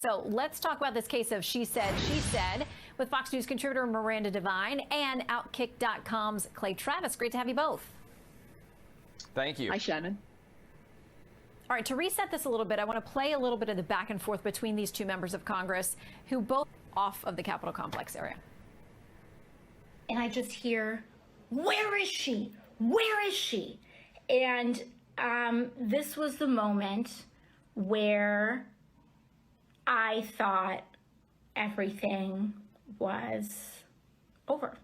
So let's talk about this case of she said with Fox News contributor Miranda Devine and Outkick.com's Clay Travis. Great to have you both. Thank you. Hi, Shannon. All right, to reset this a little bit, I want to play a little bit of the back and forth between these two members of Congress who both off of the Capitol complex area. And I just hear, where is she? Where is she? And this was the moment where I thought everything was over.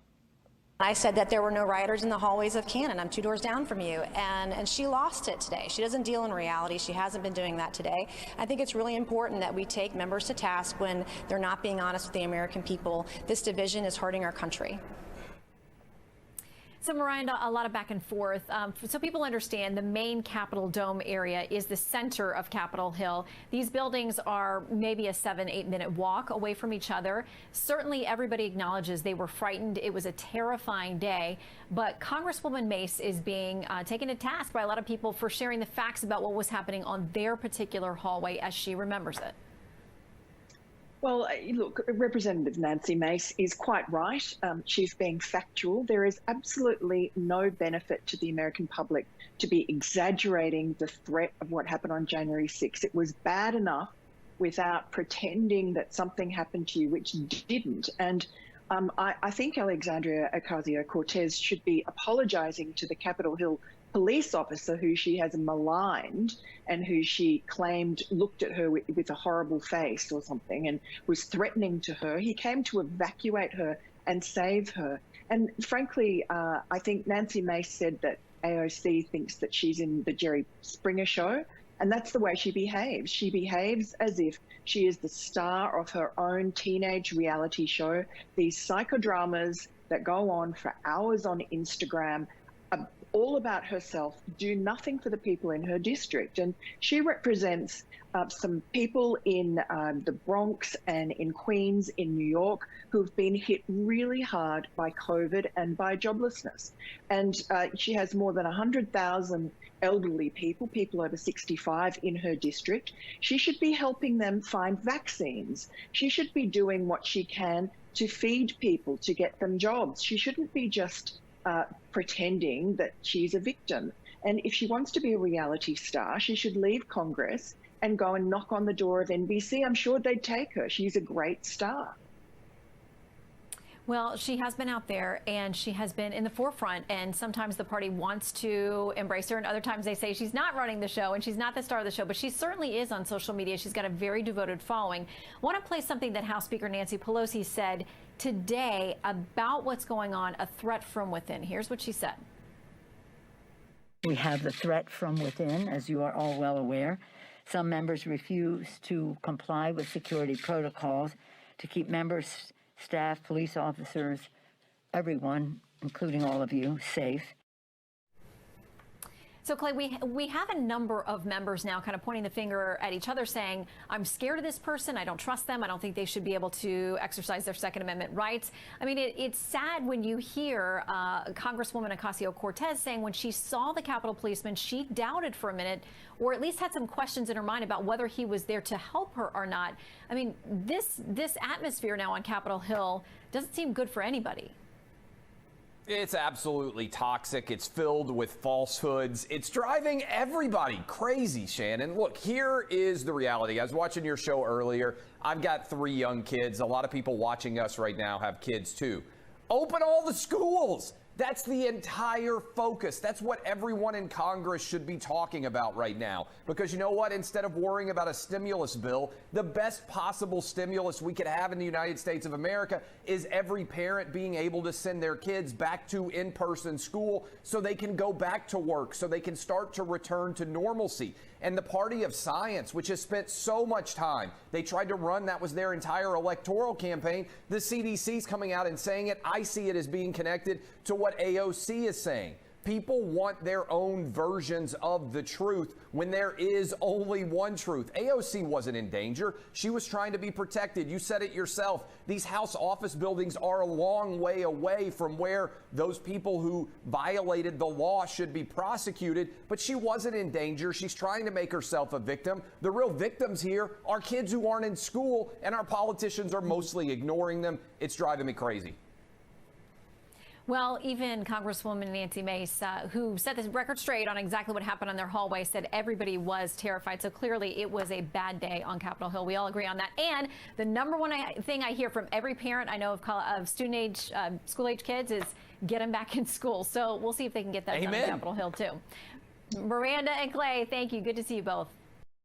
I said that there were no rioters in the hallways of Cannon. I'm 2 doors down from you. And she lost it today. She doesn't deal in reality. She hasn't been doing that today. I think it's really important that we take members to task when they're not being honest with the American people. This division is hurting our country. So, Miranda, a lot of back and forth. So people understand the main Capitol Dome area is the center of Capitol Hill. These buildings are maybe a 7-8 minute walk away from each other. Certainly everybody acknowledges they were frightened. It was a terrifying day. But Congresswoman Mace is being taken to task by a lot of people for sharing the facts about what was happening on their particular hallway as she remembers it. Well, look, Representative Nancy Mace is quite right. She's being factual. There is absolutely no benefit to the American public to be exaggerating the threat of what happened on January 6th. It was bad enough without pretending that something happened to you, which didn't. And I think Alexandria Ocasio-Cortez should be apologizing to the Capitol Hill police officer who she has maligned and who she claimed looked at her with a horrible face or something and was threatening to her. He came to evacuate her and save her. And frankly, I think Nancy Mace said that AOC thinks that she's in the Jerry Springer show. And that's the way she behaves. She behaves as if she is the star of her own teenage reality show. These psychodramas that go on for hours on Instagram, all about herself, do nothing for the people in her district. And she represents some people in the Bronx and in Queens, in New York, who've been hit really hard by COVID and by joblessness. And she has more than 100,000 elderly people over 65 in her district. She should be helping them find vaccines. She should be doing what she can to feed people, to get them jobs. She shouldn't be just pretending that she's a victim. And if she wants to be a reality star, she should leave Congress and go and knock on the door of NBC. I'm sure they'd take her. She's a great star. Well, she has been out there and she has been in the forefront, and sometimes the party wants to embrace her and other times they say she's not running the show and she's not the star of the show, but she certainly is on social media. She's got a very devoted following. I want to play something that House Speaker Nancy Pelosi said today about what's going on, a threat from within. Here's what she said. We have the threat from within, as you are all well aware. Some members refuse to comply with security protocols to keep members, staff, police officers, everyone, including all of you, safe. So, Clay, we have a number of members now kind of pointing the finger at each other saying, I'm scared of this person. I don't trust them. I don't think they should be able to exercise their Second Amendment rights. I mean, it's sad when you hear Congresswoman Ocasio-Cortez saying when she saw the Capitol policeman, she doubted for a minute, or at least had some questions in her mind about whether he was there to help her or not. I mean, this atmosphere now on Capitol Hill doesn't seem good for anybody. It's absolutely toxic. It's filled with falsehoods. It's driving everybody crazy, Shannon. Look, here is the reality. I was watching your show earlier. I've got 3 young kids. A lot of people watching us right now have kids too. Open all the schools. That's the entire focus. That's what everyone in Congress should be talking about right now. Because you know what? Instead of worrying about a stimulus bill, the best possible stimulus we could have in the United States of America is every parent being able to send their kids back to in-person school so they can go back to work, so they can start to return to normalcy. And the party of science, which has spent so much time, they tried to run, that was their entire electoral campaign. The CDC's coming out and saying it. I see it as being connected to what AOC is saying. People want their own versions of the truth when there is only one truth. AOC wasn't in danger. She was trying to be protected. You said it yourself. These House office buildings are a long way away from where those people who violated the law should be prosecuted, but she wasn't in danger. She's trying to make herself a victim. The real victims here are kids who aren't in school, and our politicians are mostly ignoring them. It's driving me crazy. Well, even Congresswoman Nancy Mace, who set the record straight on exactly what happened on their hallway, said everybody was terrified. So clearly it was a bad day on Capitol Hill. We all agree on that. And the number one thing I hear from every parent I know of student-age, school-age kids is get them back in school. So we'll see if they can get that done on Capitol Hill, too. Miranda and Clay, thank you. Good to see you both.